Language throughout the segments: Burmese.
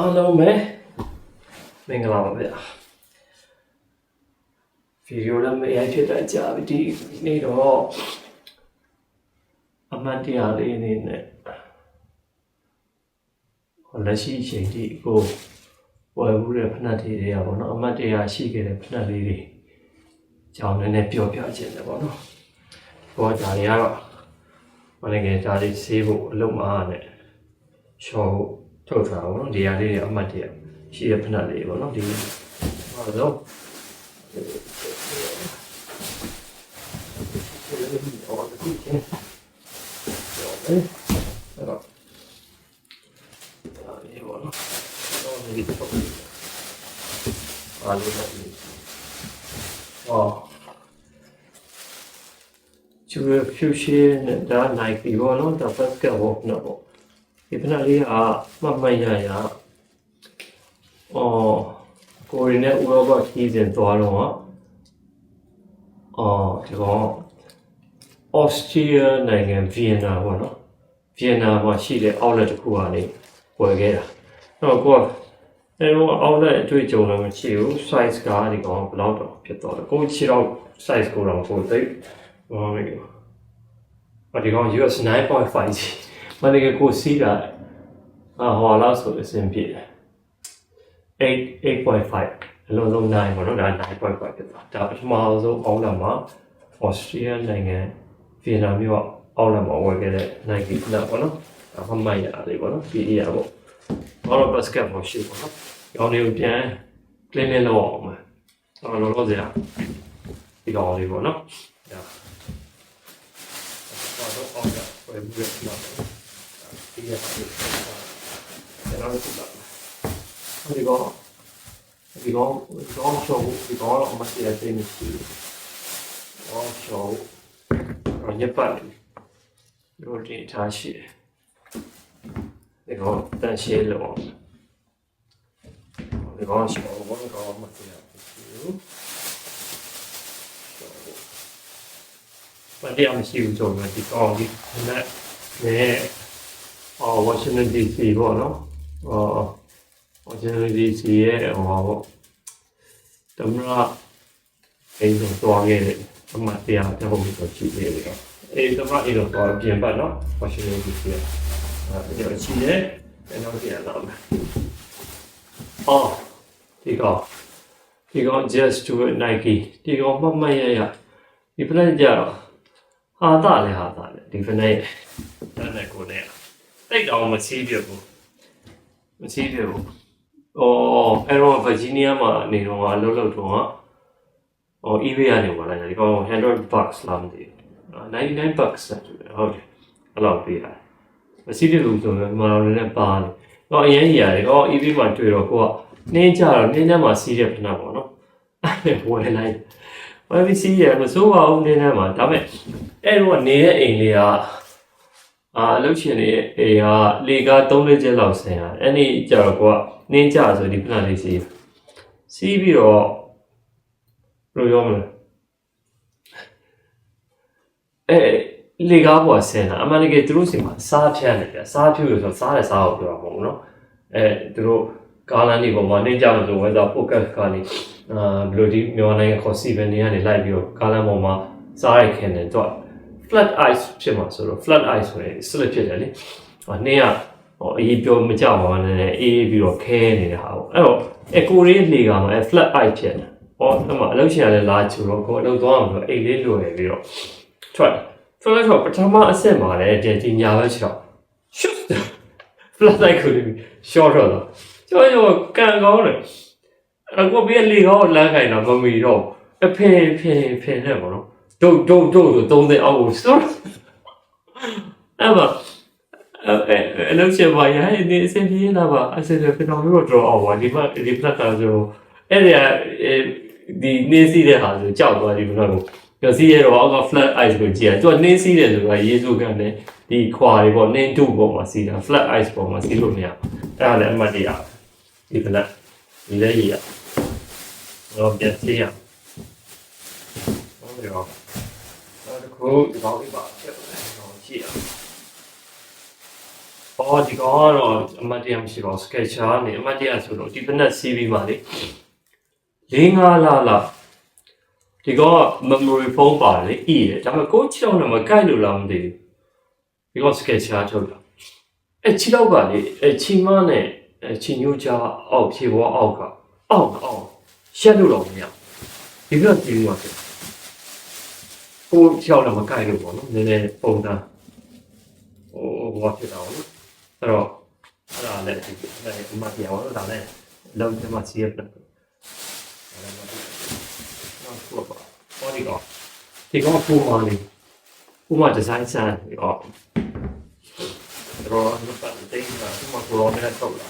အားလုံးပဲမင်္ဂလာပါဗျာဗီဒီယိုလည်းမရိုက်ဖြစ်တဲ့ကြာပြီဒီနေ့တော့အမှတ်တရလေးနေနဲ့လက်ရှိအချိန်ထိကိုဝယ်ဘူးတဲ့ဖနက်တွေတွေကပေါ့နော်အမှတ်တရရှိခဲ့တဲ့ဖနက်လေးတွေကြောင်းလည်းပြောပြခြင်းတယ်ပေါ့နော်ဘောဒါတွေကတော့မနေ့ကဒါလေးဆေးဖို့အလုံးမအားနဲ့ရှော့ထုတ်ထားအောင်နော်ဒီဟာလေးတွေအမှတ်တရရှိတဲ့ဖနက်လေးပေါ့နော်ဒီဟာတော့ကျူရဖြူရှင်းဒါနိုင်ပြီဘောနော်ဒါပတ်ကဘောနော်ဒီဖနက်လေးကမှတ်ရရကိုရီနဲ့ဥရောပခီးစဉ်သွားတော့ဒီကောင်အော်စတြေးလျနိုင်ငံဗီယက်နာပေါ့နော်ဗီယက်နာမှာရှိတဲ့ outlet တစ်ခုကနေဝယ်ခဲ့တာအဲ့တော့တော့ outlet အတွေ့အကြုံလည်းမရှိဘူး size ကဒီကောင်ဘယ်လောက်တော့ဖြစ်သွားလဲကိုခြေတော့ size ကိုတော့ကိုသိဒီကောင် US 9.5 ကြီးမနေ့ကကိုစီးတာဟောလာဆိုအဆင်ပြေတယ်8.5 အလုံးစုံ9ပေါ့နော်ဒါ9.5ဖြစ်သွားဒါပထမဆုံးအောက်လာမှာ Australia နိုင်ငံဗီယက်နာမြို့အောက်လာမှာဝယ်ခဲ့တဲ့ Nike လောက်ပေါ့နော်ဒါမှတ်ရလေးပေါ့နော်ဒီအရာပေါ့ဘာလို့ basketball shoe ပေါ့နော်ရောင်းနေပြန် clean လုပ်အောင်မှာလောလောဆယ်ဒီကောင်လေးပေါ့နော်ဒါတော့အောက်ကဝယ်ပြီးတော့ဒီရပါတယ်ကျွန်တော်တို့ဒီကောင်ရှော့ဒီကောင်အမတ်ရတဲ့နေစီရှော့ညပတ်လို့ဒီထားရှိဒီကောင်တန်ရှဲလို့ဒီကောင်ရှော့ဘောကောင်အမတ်ရမတရားမရှိဘူးဆိုတော့ဒီကောင်ဒီနဲ့Washington DC ပေါ့နော်Washington DC ရဲ့ပေါ့တမရအိမ်တော်သွားခဲ့တယ်အမှတ်တရားတော့ဘယ်လိုရှိလဲတမရအိမ်တော်သွားပြင်ပတ်နော် Washington DC အဲဒီရှိတယ်ကျွန်တော်ပြန်လာမယ်ဒီကောင် just to Nike ဒီကောင်မှတ်ရဒီဖလက်ကြတော့ဟာတာလေဒီဖလက်တန်းနဲ့ကိုနဲ့တိတ်အောင်မစီးပြဘူးအဲ့တော့ Virginia မှာနေတော့အလုပ်လုပ်တော့eBay ကနေဝင်လာတယ်ဒီကောင်$100 လားမသိဘူး$99ဟုတ်တယ်အဲ့လောက်ပေးတာမစီးပြဘူးဆိုတော့မတော်လည်းပါတယ်တော့အရင်ကြီးရတယ်eBay မှာတွေ့တော့ကိုကနှင်းကြတော့နှင်းထဲမှာစီးတဲ့ဖနာပေါ့နော်အဲ့ဝယ်လိုက်ဝယ်ပြီးစီးရမစိုးပါဘူးနှင်းထဲမှာဒါပေမဲ့အဲ့တော့နေတဲ့အိမ်လေးကအလုပ်ရှင်တွေအိမ်ကလေကား3-4ချက်လောက်ဆင်ရတယ်အဲ့ဒီကြတော့ကိုကနှင်းကြဆိုဒီဖနာလေးစီးပြီးတော့ဘယ်လိုပြောမလဲလေကားပေါ်ဆင်တာအမှန်တကယ်သူတို့စီမှာစားဖြတ်နေတယ်စားဖြူလို့ဆိုစားတဲ့စားကိုပြောတာမဟုတ်ဘူးနော်သူတို့ကားလမ်းတွေပေါ်မှာနှင်းကြလို့ဆိုဝဲစား focus ကနေဘယ်လိုဒီမြန်မာနိုင်ငံခေါ်စီဗန်တွေကနေလိုက်ပြီးတော့ကားလမ်းပေါ်မှာစားရခင်တယ်တော့flat ice ဖြစ်မှာဆိုတော့ flat ice ဆိုရင် slip ဖြစ်တယ်လေနှင်းကအရေးပြောမကြပါဘူးနဲ့အေးပြီးတော့ခဲနေတဲ့ဟာပေါ့အဲ့တော့ကိုရီးလေကမှာflat ice ဖြစ်တယ်အဲ့မှာအလုပ်ရှင်ကလည်းလာချူတော့ကိုအလုပ်သွားအောင်ဆိုအိတ်လေးလွယ်ပြီးတော့ထွက်တော့ပထမအဆင့်မှာလည်းဒီညာဘက်ချောက် flat ice ကို short တော့ကျွန်တော်ကန်ကောင်းတယ်အခုပြည့်လေကောလမ်းခိုင်တော့မမီတော့အဖေနဲ့ပေါ့နော်ဒုတ်ဆို30အောက်ကိုစို့အဲ့မှာအလုပ်ရှင်ပါရဒီအစင်ပြေးလာပါအစင်ပြေတော့တော့ draw အောင်ပါဒီမှာဒီ flat ကဆိုအဲ့ဒီနေစီးတဲ့ဟာဆိုကြောက်သွားဒီဘက်ကိုစီးရတော့အောက်က flat ice ကိုကြည့်ရသူကနှင်းစီးတယ်ဆိုတာရေးစုခံတယ်ဒီခွာတွေပေါ့နှင်းတုပေါ်မှာစီးတာ flat ice ပေါ်မှာစီးလို့မရအဲ့ဒါလည်းအမှတ်တရဒီဖလက်ဒီလည်းရတော့ပြန်စီးရဟုတ်တယ်တော့ဒီကောင်လေးပါချက်ကြည့်ရ အော်ဒီကောင်ကတော့အမတ်တရားမရှိပါဘူး sketcher ကနေအမတ်တရားဆိုတော့ဒီဖက်နဲ့ CV မှာလေ4-5 လလောက်ဒီကောင်က memory foam ပါတယ်လေအေးတယ်ဒါပေမဲ့ကိုချောင်းနဲ့မကိုက်လို့လားမသိဘူးဒီကောင် sketcher ထုတ်တာချီလောက်ကလေချီမနဲ့ချီညိုချာအောက်ဖြေပေါ်အောက်ကအောက်ရှက်လို့တော့မရဒီကဒီမှာကိုချောင်းနဲ့မကိုက်လို့ပေါ့နော်နည်းနည်းပုံသားဘာဖြစ်တာလဲအဲ့တော့အဲ့ဒါလည်းဒီအမတရားတော့ဒါလည်းလုံးချင်မှစီးရပြန်နောက်တော့ဘာဒီကောင်ပူမာဒီဇိုင်းဆန်ဒီကောင်တော့မပတ်တဲ့မှာပူမာကိုရောနဲ့တော့လာ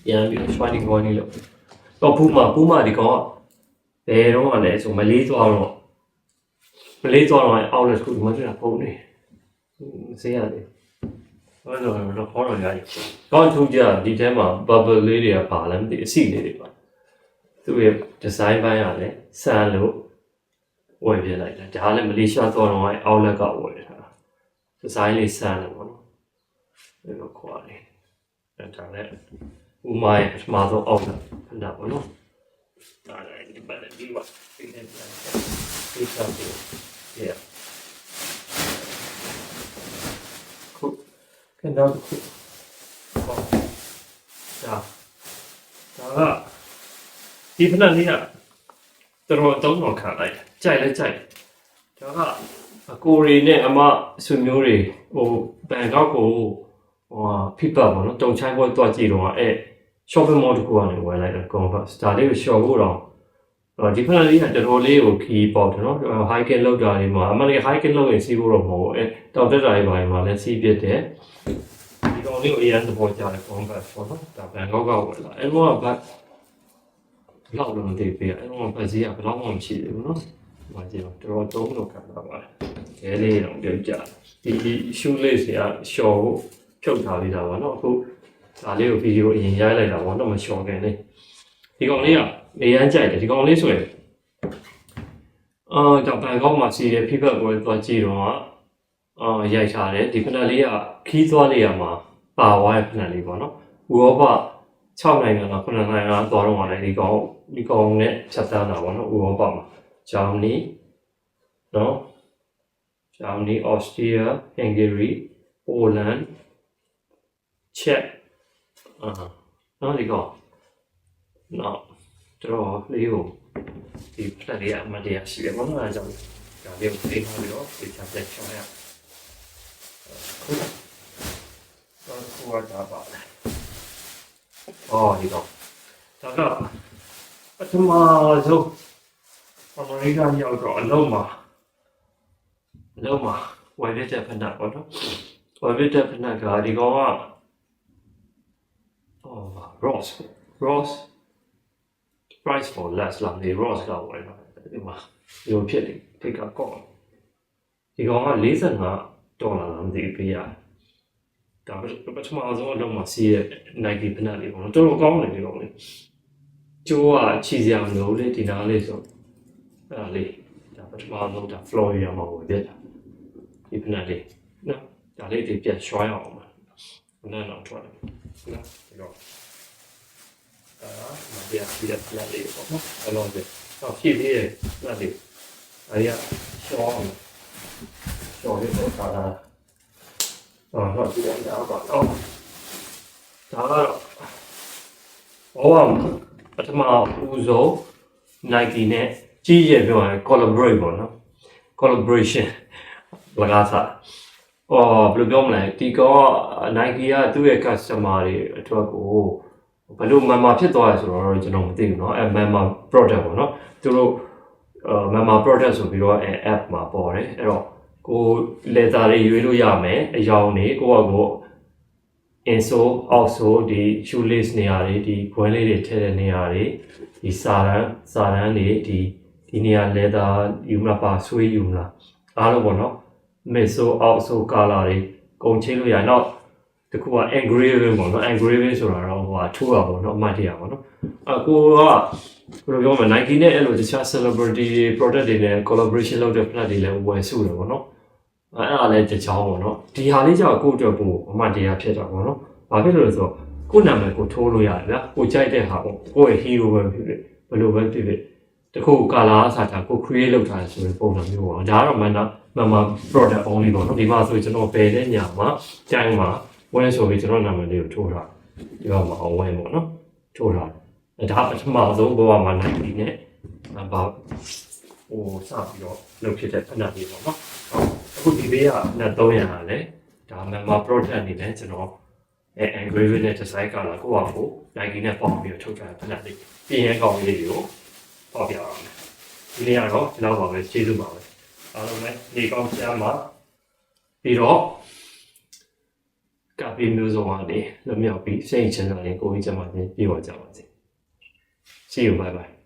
ရန်ပြီးဆွာဒီကောင်နေလို့တော့ပူမာဒီကောင်ဘယ်တော့မှလည်းဆိုမလေးသွားတော့အောက်လက်ခုမှဆိုတာပုံနေစေးရတယ်ဟုတ်တော့ခေါ်တော့ရတယ်ကောင်းထူးကြဒီထဲမှာ bubble လေးတွေကပါလဲမသိအစီလေးတွေပါသူ့ရဲ့ design ပိုင်းကလည်းဆန်လို့ဝယ်ပြလိုက်တာဒါလည်းမလေးရှားသွားတော့အောက်လက်ကဝယ်ထား design လေးဆန်တယ်ပေါ့နော်အဲ့လိုခေါ်ရတယ်အဲ့ဒါလည်းဥမာရဲ့ပထမဆုံးအောက်လက်ခဏပေါ့နော်ဒါလည်းဒီပတ်ဒီပါဒီနဲ့ပြန်ဒီစားပြီး yeah 看到的好，ဒါကဒီဖက်လေးကတော်သုံးတော်ခံလိုက်ကြိုက်လဲကြိုက်ဒါကအကိုရီနဲ့အမဆွေမျိုးတွေဟိုဘန်ကောက်ကိုဖိပတ်ပေါ့နော်တုံချိုင်းပွဲတွားကြည့်တော့shopping mall တခုကနေဝယ်လိုက်တာ Converse ဒါလေးကိုရှော့ဖို့တော့ဒီဖက်လေးကတော်လေးကိုခီးပေါက်တယ်နော် hiking လောက်တာလေးမှာအမလေး hiking လောက်ရင်စီးဖို့တော့မဟုတ်ဘူးတောက်တက်တာတွေပါမှာလည်းစီးပြတယ်ဒီကောင်လေးကိုအရင်သဘောကျတယ် Converse ပေါ့နော်ဒါဘန်ကောက်ကဝယ်လာအဲ့တော့ဘတ်လောက်လို့မသိပေးအဲ့တော့ဘတ်စီကဘယ်တော့မှမရှိသေးဘူးနော်ဒီမှာကြည့်တော့တော်သုံးလို့ခံတာပါတယ်ခဲလေးတော့ပြုတ်ကြဒီ shoe lace ကရှော့ဖို့ဖြုတ်ထားပြီးတာပါနော်အခုဒါလေးကိုဗီဒီယိုအရင်ရိုက်လိုက်တာပေါ့နော်မရှော့ခင်လေးဒီကောင်လေးကနေရမ်းကြိုက်တယ်ဒီကောင်လေးဆိုရင်ဒါဘန်ကောက်မှာစီးတယ်ဖိဖက်ပွဲသွားကြည့်တော့ရိုက်ထားတယ်ဒီဖက်လေးကခီးသွားလေးရမှာပါဝါရဲ့ဖက်လေးပေါ့နော်ဥရောပ6နိုင်ငံက9နိုင်ငံကသွားတော့လည်းဒီကောင်နဲ့ဖြတ်သန်းတာပေါ့နော်ဥရောပမှာဂျာမနီနော်ဂျာမနီအော်စတြီးယားဟန်ဂေရီပိုလန်ချက်နော်ဒီကောင်နော်တော်လေးကိုဒီဖက်လေးအမတရားရှိတယ်ဘာလို့လဲကြောင့်ဒါလေးကိုသိထားပြီးတော့ဒီချပ်ချက်ချောင်းရခုတော့ဒါပါလေဒီကောင်ဒါကပထမဆုံးအမေရိကန်ရောက်တော့အလုံးမှာဝယ်ရတဲ့ဖက်နာပေါ့နော်ဝယ်ရတဲ့ဖက်နာကဒီကောင်ကRoss price for less လာနေ Ross ကဝယ်တာဒီမှာဒီလိုဖြစ်နေထိတ်ကကောက်ဒီကောင်က$45လားမသိဘူးပေးရတယ်ဒါပထမဆုံးအလုံးမှာစီးရဲ့ Nike ဖက်လေးပေါ့နော်တော်တော်ကောင်းတယ်ဒီကောင်လေးကျိုးကချီစရာမလိုလေဒီနားလေးဆိုအဲ့ဒါလေးဒါပထမဆုံးဒါ Florida မှာဝယ်ပြတာဒီဖက်လေးနော်ဒါလေးတွေပြန်ရွှိုင်းအောင်ပါနောက်ထွက်တယ်နော်ဒီတော့မတရားပြည့်ပြည့်လေးပေါ့နော်အလုံးပဲတော့ဖြည့်ပြီးရပြည့်လေးအဲ့ရရှောင်းလေးတော့ခါတာတော့ဒီတော့တော့ဒါကတော့ပထမဦးဆုံး Nike နဲ့ကြီးရပြောရင် collaborate ပေါ့နော် collaboration လကားစားဘယ်လိုပြောမလဲဒီကော Nike ကသူ့ရဲ့ customer တွေအတွက်ကိုဘယ်လိုမှန်ဖြစ်သွားရဆိုတော့ကျွန်တော်မသိဘူးเนาะMama product ပေါ့เนาะသူတို့Mama product ဆိုပြီးတော့ app မှာပေါ်တယ်အဲ့တော့ကို leather တွေရွေးလို့ရမယ်အယောင်တွေကို insole outsole ဒီ shoe lace နေရာတွေဒီခွဲလေးတွေထည့်တဲ့နေရာတွေဒီစာတန်းတွေဒီနေရာ leather ယူမလားပါဆွေးယူမလားအားလုံးပေါ့เนาะ midsole outsole color တွေကုန်ချင်းလို့ရတော့တခုက engraving ပေါ့နော် engraving ဆိုတာတော့ထိုးတာပေါ့နော်အမှတ်တရပေါ့နော်ကိုကဘယ်လိုပြောမလဲ Nike နဲ့အဲ့လိုတခြား celebrity product တွေနဲ့ collaboration လုပ်တဲ့ product တွေလည်းဝယ်စုတယ်ပေါ့နော် အဲ့ဒါလည်းတစ်ချောင်းပေါ့နော်ဒီဟာလေးကြောင့်ကိုယ့်အတွက်ကိုအမှန်တရားဖြစ်တာပေါ့နော်ဘာဖြစ်လို့လဲဆိုတော့ကိုယ့်နာမည်ကိုထိုးလို့ရတယ်ဗျာကိုကြိုက်တဲ့ဟာပေါ့ကိုယ့်ရဲ့ hero ပဲဖြစ်ဖြစ်ဘယ်လိုပဲဖြစ်ဖြစ်တခုကာလာအစားတာကို create လုပ်ထားတယ်ဆိုရင်ပုံစံမျိုးပေါ့ဒါကတော့မှန် product only ပေါ့နော်ဒီမှာဆိုကျွန်တော်ပယ်တဲ့ညာမှာကြိုင်မှာဝယ်ဆိုပြီးကျွန်တော်နာမည်လေးကိုထိုးထားဒီမှာအောင်ဝယ်ပေါ့နော်ထိုးထားဒါပထမဆုံးဘဝမှာနိုင်ပြီးနဲ့ဘာဟိုစပြီးတော့လုပ်ဖြစ်တဲ့ဖဏလေးပေါ့နော်အခုဒီဘေးကနဲ့300ဟာလဲဒါ member product အနေနဲ့ကျွန်တော်engraving နဲ့ design ကလာကိုယ့်ဟာကို Nike နဲ့ပေါင်းပြီးတော့ထုတ်ထားတဲ့ဖဏလေးပြင်ရကောင်းလေးတွေကိုပေါ့ပြရအောင်ဒီနေ့ကတော့ဒီလောက်ပါပဲကျေးဇူးပါပဲအားလုံးပဲဒီကောင်းချမ်းမှာပြီးတော့ကပ်ပြီးမျိုးစုံကနေလွတ်မြောက်ပြီးစိတ်ချမ်းသာရင်ကိုယ်ကြီးချမ်းသာခြင်းပြေဝကြပါစေ See you bye bye